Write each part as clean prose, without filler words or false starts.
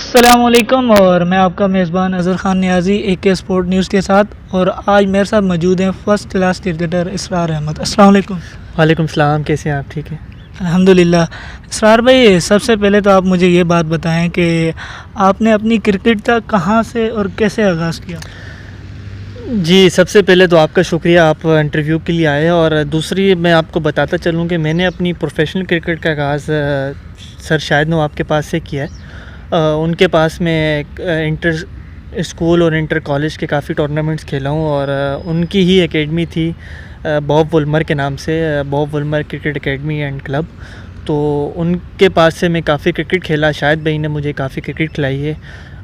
अस्सलामुअलैकुम और मैं आपका मेज़बान Azhar Khan Niazi AK sport news के साथ। और आज मेरे साथ मौजूद हैं फ़र्स्ट क्लास क्रिकेटर इसरार अहमद। अस्सलाम वालेकुम। वालेकुम सलाम, कैसे हैं आप? ठीक है। अल्हम्दुलिल्लाह। इसरार भाई, सबसे पहले तो आप मुझे ये बात बताएं कि आपने अपनी क्रिकेट का कहाँ से और कैसे आगाज़ किया। जी, सबसे पहले तो आपका शुक्रिया, आप इंटरव्यू के लिए आए। और दूसरी मैं आपको बताता चलूँ कि मैंने अपनी प्रोफेशनल क्रिकेट का आगाज़ सर शाहिद नवाब के पास से किया है। उनके पास मैं इंटर स्कूल और इंटर कॉलेज के काफ़ी टूर्नामेंट्स खेला हूँ। और उनकी ही एकेडमी थी बॉब वुलमर के नाम से, Bob Woolmer cricket academy and club. तो उनके पास से मैं काफ़ी क्रिकेट खेला। शाहिद भाई ने मुझे काफ़ी क्रिकेट खिलाई है।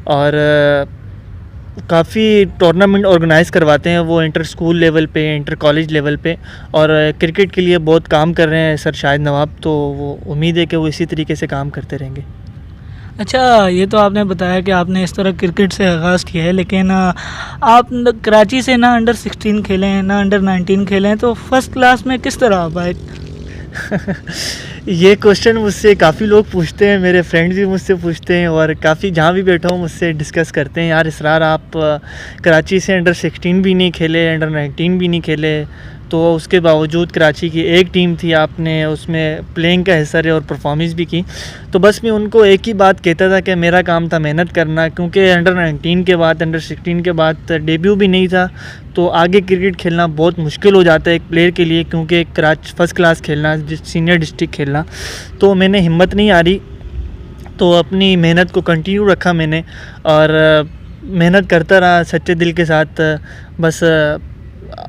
और काफ़ी टूर्नामेंट ऑर्गेनाइज़ करवाते हैं वो, इंटर स्कूल लेवल पे, इंटर कॉलेज लेवल पे। और क्रिकेट के लिए बहुत काम कर रहे हैं सर शाहिद नवाब। तो वो उम्मीद है कि वो इसी तरीके से काम करते रहेंगे। अच्छा, ये तो आपने बताया कि आपने इस तरह क्रिकेट से आगाज़ किया है, लेकिन आप कराची से ना अंडर 16 खेले हैं ना अंडर 19 खेले हैं, तो फर्स्ट क्लास में किस तरह आप आए। ये क्वेश्चन मुझसे काफ़ी लोग पूछते हैं, मेरे फ्रेंड्स भी मुझसे पूछते हैं और काफ़ी जहाँ भी बैठा हूँ मुझसे डिस्कस करते हैं, यार इसरार आप कराची से अंडर 16 भी नहीं खेले, अंडर 19 भी नहीं खेले, तो उसके बावजूद कराची की एक टीम थी, आपने उसमें प्लेइंग का हिस्सा रहे और परफॉर्मेंस भी की। तो बस मैं उनको एक ही बात कहता था कि मेरा काम था मेहनत करना, क्योंकि अंडर 19 के बाद, अंडर 16 के बाद डेब्यू भी नहीं था। तो आगे क्रिकेट खेलना बहुत मुश्किल हो जाता है एक प्लेयर के लिए, क्योंकि फर्स्ट क्लास खेलना, सीनियर डिस्ट्रिक्ट खेलना। तो मैंने हिम्मत नहीं हारी, तो अपनी मेहनत को कंटिन्यू रखा मैंने। और मेहनत करता रहा सच्चे दिल के साथ। बस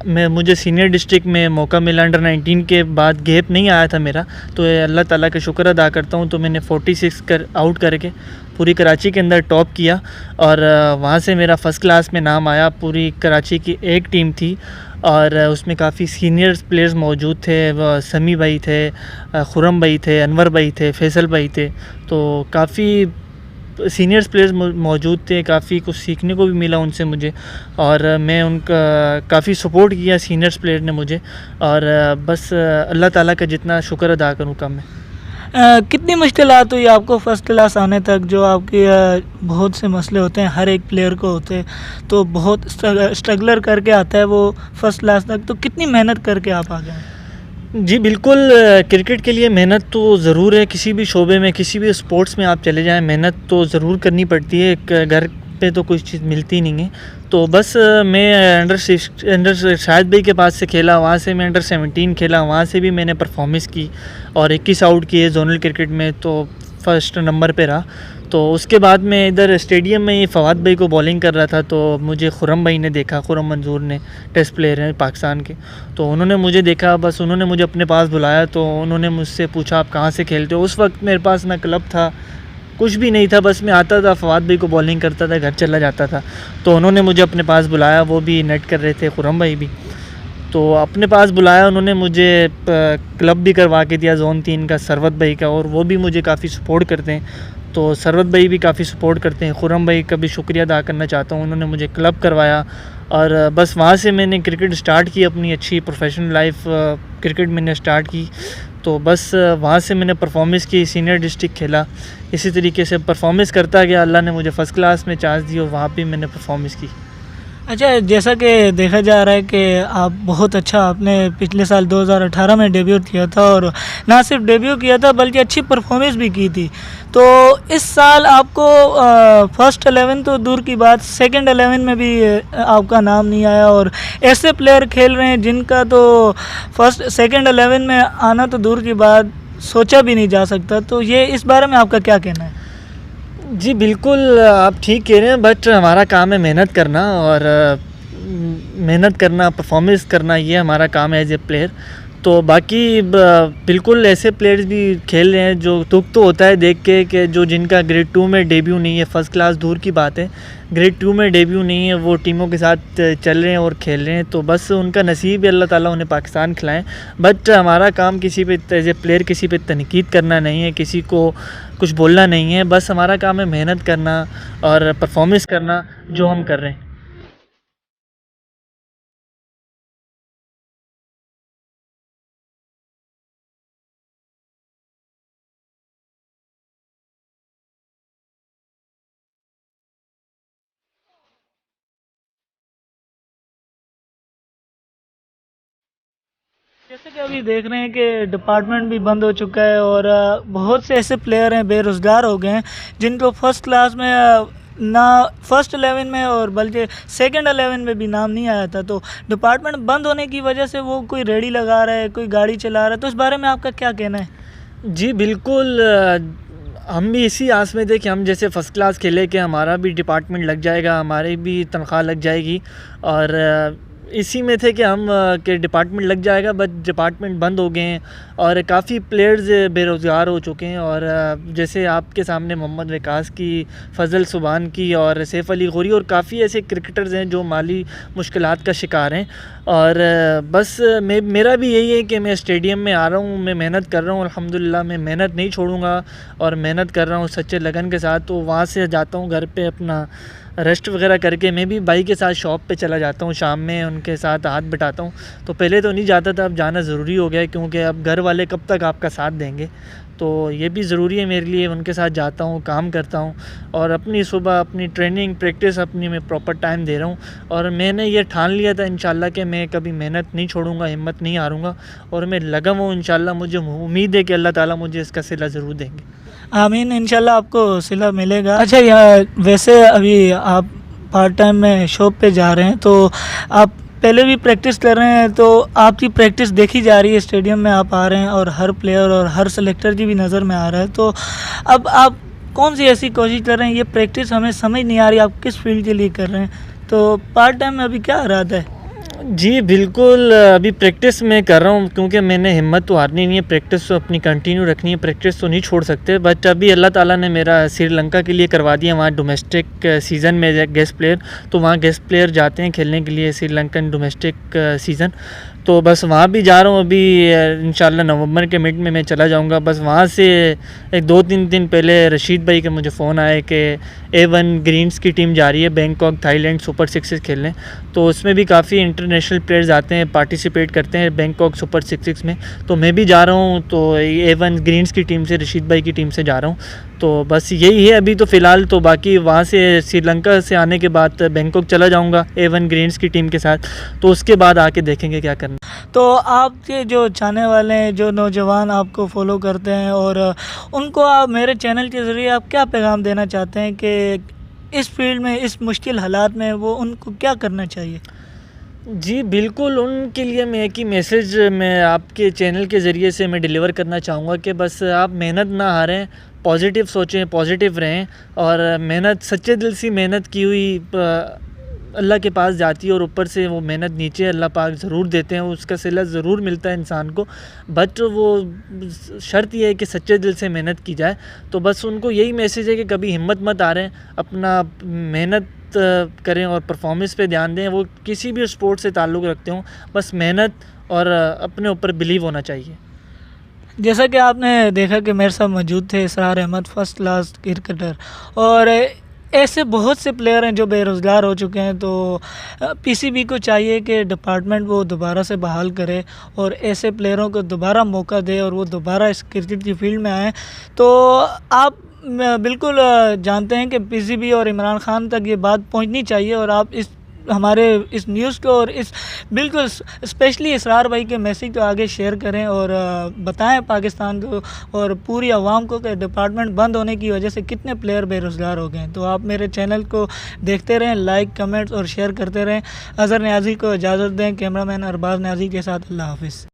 मुझे सीनियर डिस्ट्रिक्ट में मौका मिला, अंडर 19 के बाद गैप नहीं आया था मेरा। तो अल्लाह ताला का शुक्र अदा करता हूँ। तो मैंने 46 आउट करके पूरी कराची के अंदर टॉप किया। और वहाँ से मेरा फ़र्स्ट क्लास में नाम आया। पूरी कराची की एक टीम थी और उसमें काफ़ी सीनियर प्लेयर्स मौजूद थे। समी भाई थे, खुरम भाई थे, अनवर भाई थे, फैसल भाई थे। तो काफ़ी सीनियर्स प्लेयर्स मौजूद थे, काफ़ी कुछ सीखने को भी मिला उनसे मुझे। और मैं उनका काफ़ी सपोर्ट किया सीनियर्स प्लेयर ने मुझे। और बस अल्लाह ताला का जितना शुक्र अदा करूँ कम है। कितनी मुश्किलात हुई आपको फर्स्ट क्लास आने तक, जो आपके बहुत से मसले होते हैं, हर एक प्लेयर को होते हैं, तो बहुत स्ट्रगलर करके आता है वो फर्स्ट क्लास तक, तो कितनी मेहनत करके आप आ गए। जी बिल्कुल, क्रिकेट के लिए मेहनत तो ज़रूर है। किसी भी शोबे में, किसी भी स्पोर्ट्स में आप चले जाएं, मेहनत तो ज़रूर करनी पड़ती है। एक घर पे तो कुछ चीज़ मिलती नहीं है। तो बस मैं अंडर शाहिद भाई के पास से खेला, वहाँ से मैं अंडर 17 खेला, वहाँ से भी मैंने परफॉर्मेंस की और 21 आउट किए जोनल क्रिकेट में, तो फर्स्ट नंबर पे रहा। तो उसके बाद मैं इधर स्टेडियम में फवाद भाई को बॉलिंग कर रहा था, तो मुझे खुरम भाई ने देखा, खुरम मंजूर ने, टेस्ट प्लेयर हैं पाकिस्तान के। तो उन्होंने मुझे देखा, बस उन्होंने मुझे अपने पास बुलाया। तो उन्होंने मुझसे पूछा आप कहाँ से खेलते हो। उस वक्त मेरे पास ना क्लब था, कुछ भी नहीं था, बस मैं आता था, फवाद भाई को बॉलिंग करता था, घर चला जाता था। तो उन्होंने मुझे अपने पास बुलाया, वो भी नेट कर रहे थे, खुरम भाई भी। तो अपने पास बुलाया उन्होंने मुझे, क्लब भी करवा के दिया जोन 3 का, सरवत भाई का, और वो भी मुझे काफ़ी सपोर्ट करते हैं। तो सरवत भाई भी काफ़ी सपोर्ट करते हैं। खुरम भाई का भी शुक्रिया अदा करना चाहता हूँ, उन्होंने मुझे क्लब करवाया। और बस वहाँ से मैंने क्रिकेट स्टार्ट की, अपनी अच्छी प्रोफेशनल लाइफ क्रिकेट मैंने स्टार्ट की। तो बस वहाँ से मैंने परफॉर्मेंस की, सीनियर डिस्ट्रिक्ट खेला, इसी तरीके से परफॉर्मेंस करता गया। अल्लाह ने मुझे फ़र्स्ट क्लास में चांस दी और वहाँ पे मैंने परफॉर्मेंस की। अच्छा, जैसा कि देखा जा रहा है कि आप बहुत अच्छा, आपने पिछले साल 2018 में डेब्यू किया था, और ना सिर्फ डेब्यू किया था बल्कि अच्छी परफॉर्मेंस भी की थी। तो इस साल आपको फर्स्ट 11 तो दूर की बात, सेकंड 11 में भी आपका नाम नहीं आया, और ऐसे प्लेयर खेल रहे हैं जिनका तो फर्स्ट सेकंड 11 में आना तो दूर की बात, सोचा भी नहीं जा सकता। तो ये इस बारे में आपका क्या कहना है। जी बिल्कुल, आप ठीक कह रहे हैं, बट हमारा काम है मेहनत करना। और मेहनत करना, परफॉर्मेंस करना, ये हमारा काम है एज ए प्लेयर। तो बाकी बिल्कुल ऐसे प्लेयर्स भी खेल रहे हैं जो दुख तो होता है देख के कि जो जिनका ग्रेड 2 में डेब्यू नहीं है, फ़र्स्ट क्लास दूर की बात है, ग्रेड 2 में डेब्यू नहीं है, वो टीमों के साथ चल रहे हैं और खेल रहे हैं। तो बस उनका नसीब है, अल्लाह ताला उन्हें पाकिस्तान खिलाएं। बट हमारा काम किसी पे एज ए प्लेयर किसी पे तनकीद करना नहीं है, किसी को कुछ बोलना नहीं है। बस हमारा काम है मेहनत करना और परफॉर्मेंस करना, जो हम कर रहे हैं। जैसे कि अभी देख रहे हैं कि डिपार्टमेंट भी बंद हो चुका है और बहुत से ऐसे प्लेयर हैं बेरोज़गार हो गए हैं जिनको फर्स्ट क्लास में ना फर्स्ट 11 में और बल्कि सेकंड 11 में भी नाम नहीं आया था। तो डिपार्टमेंट बंद होने की वजह से वो कोई रेडी लगा रहा है, कोई गाड़ी चला रहा है, तो इस बारे में आपका क्या कहना है? जी बिल्कुल, हम भी इसी आस में थे कि हम जैसे फ़र्स्ट क्लास खेले कि हमारा भी डिपार्टमेंट लग जाएगा, हमारी भी तनख्वाह लग जाएगी, और इसी में थे कि हम के डिपार्टमेंट लग जाएगा, बट डिपार्टमेंट बंद हो गए हैं और काफ़ी प्लेयर्स बेरोज़गार हो चुके हैं। और जैसे आपके सामने मोहम्मद विकास की, फ़ज़ल सुबान की और सैफ़ अली गोरी और काफ़ी ऐसे क्रिकेटर्स हैं जो माली मुश्किलात का शिकार हैं। और बस मेरा भी यही है कि मैं स्टेडियम में आ रहा हूँ, मैं मेहनत कर रहा हूँ, अल्हम्दुलिल्लाह मैं मेहनत नहीं छोड़ूंगा और मेहनत कर रहा हूँ सच्चे लगन के साथ। तो वहाँ से जाता हूँ घर पे अपना रेस्ट वगैरह करके, मैं भी भाई के साथ शॉप पे चला जाता हूँ शाम में, उनके साथ हाथ बटाता हूँ। तो पहले तो नहीं जाता था, अब जाना ज़रूरी हो गया है क्योंकि अब घर वाले कब तक आपका साथ देंगे, तो ये भी ज़रूरी है मेरे लिए। उनके साथ जाता हूँ, काम करता हूँ और अपनी सुबह अपनी ट्रेनिंग प्रैक्टिस अपनी मैं प्रॉपर टाइम दे रहा हूँ। और मैंने ये ठान लिया था इंशाल्लाह कि मैं कभी मेहनत नहीं छोड़ूंगा, हिम्मत नहीं हारूंगा और मैं लगा हूँ इंशाल्लाह। मुझे उम्मीद है कि अल्लाह ताला मुझे इसका सिला ज़रूर देंगे। आमीन, इंशाल्लाह आपको सिला मिलेगा। अच्छा, यार वैसे अभी आप पार्ट टाइम में शॉप पे जा रहे हैं, तो आप पहले भी प्रैक्टिस कर रहे हैं, तो आपकी प्रैक्टिस देखी जा रही है, स्टेडियम में आप आ रहे हैं और हर प्लेयर और हर सेलेक्टर की भी नज़र में आ रहा है। तो अब आप कौन सी ऐसी कोशिश कर रहे हैं? ये प्रैक्टिस हमें समझ नहीं आ रही आप किस फील्ड के लिए कर रहे हैं, तो पार्ट टाइम में अभी क्या इरादा है? जी बिल्कुल, अभी प्रैक्टिस मैं कर रहा हूँ क्योंकि मैंने हिम्मत तो हारनी नहीं है, प्रैक्टिस तो अपनी कंटिन्यू रखनी है, प्रैक्टिस तो नहीं छोड़ सकते। बट अभी अल्लाह ताला ने मेरा श्रीलंका के लिए करवा दिया, वहाँ डोमेस्टिक सीज़न में गेस्ट प्लेयर, तो वहाँ गेस्ट प्लेयर जाते हैं खेलने के लिए श्रीलंकन डोमेस्टिक सीज़न। तो बस वहाँ भी जा रहा हूँ अभी, इंशाल्लाह नवंबर के मिड में मैं चला जाऊँगा। बस वहाँ से एक 2-3 दिन पहले रशीद भाई के मुझे फ़ोन आया कि A1 ग्रीन्स की टीम जा रही है बैंकॉक थाईलैंड सुपर सिक्सेस खेलने, तो उसमें भी काफ़ी इंटरनेशनल प्लेयर्स आते हैं, पार्टिसिपेट करते हैं बैंकॉक सुपर सिक्सेस में। तो मैं भी जा रहा हूँ, तो A1 ग्रीन्स की टीम से, रशीद भाई की टीम से जा रहा हूँ। तो बस यही है अभी तो फ़िलहाल, तो बाकी वहाँ से श्रीलंका से आने के बाद बैंकॉक चला जाऊँगा A1 ग्रीन्स की टीम के साथ, तो उसके बाद आके देखेंगे क्या करना। तो आपके जो चाहने वाले हैं, जो नौजवान आपको फॉलो करते हैं, और उनको आप मेरे चैनल के ज़रिए आप क्या पैगाम देना चाहते हैं कि इस फील्ड में, इस मुश्किल हालात में वो उनको क्या करना चाहिए? जी बिल्कुल, उनके लिए मैं एक ही मैसेज मैं आपके चैनल के ज़रिए से मैं डिलीवर करना चाहूँगा कि बस आप मेहनत ना हारें, पॉजिटिव सोचें, पॉजिटिव रहें और मेहनत, सच्चे दिल से मेहनत की हुई अल्लाह के पास जाती है और ऊपर से वो मेहनत नीचे अल्लाह पाक ज़रूर देते हैं, उसका सिला ज़रूर मिलता है इंसान को। बट वो शर्त ये है कि सच्चे दिल से मेहनत की जाए। तो बस उनको यही मैसेज है कि कभी हिम्मत मत हारें, अपना मेहनत करें और परफॉर्मेंस पे ध्यान दें। वो किसी भी स्पोर्ट से ताल्लुक़ रखते हों, बस मेहनत और अपने ऊपर बिलीव होना चाहिए। जैसा कि आपने देखा कि मेरे साथ मौजूद थे इसरार अहमद, फर्स्ट क्लास क्रिकेटर, और ऐसे बहुत से प्लेयर हैं जो बेरोज़गार हो चुके हैं। तो पीसीबी को चाहिए कि डिपार्टमेंट वो दोबारा से बहाल करे और ऐसे प्लेयरों को दोबारा मौका दे और वो दोबारा इस क्रिकेट की फील्ड में आएँ। तो आप बिल्कुल जानते हैं कि पीसीबी और इमरान खान तक ये बात पहुंचनी चाहिए, और आप इस हमारे इस न्यूज़ को और इस बिल्कुल स्पेशली इसरार भाई के मैसेज को आगे शेयर करें और बताएं पाकिस्तान को और पूरी आवाम को कि डिपार्टमेंट बंद होने की वजह से कितने प्लेयर बेरोज़गार हो गए हैं। तो आप मेरे चैनल को देखते रहें, लाइक, कमेंट्स और शेयर करते रहें। अज़हर न्याज़ी को इजाज़त दें। कैमरामैन अरबाज़ न्याज़ी के साथ अल्लाह हाफ़िज़।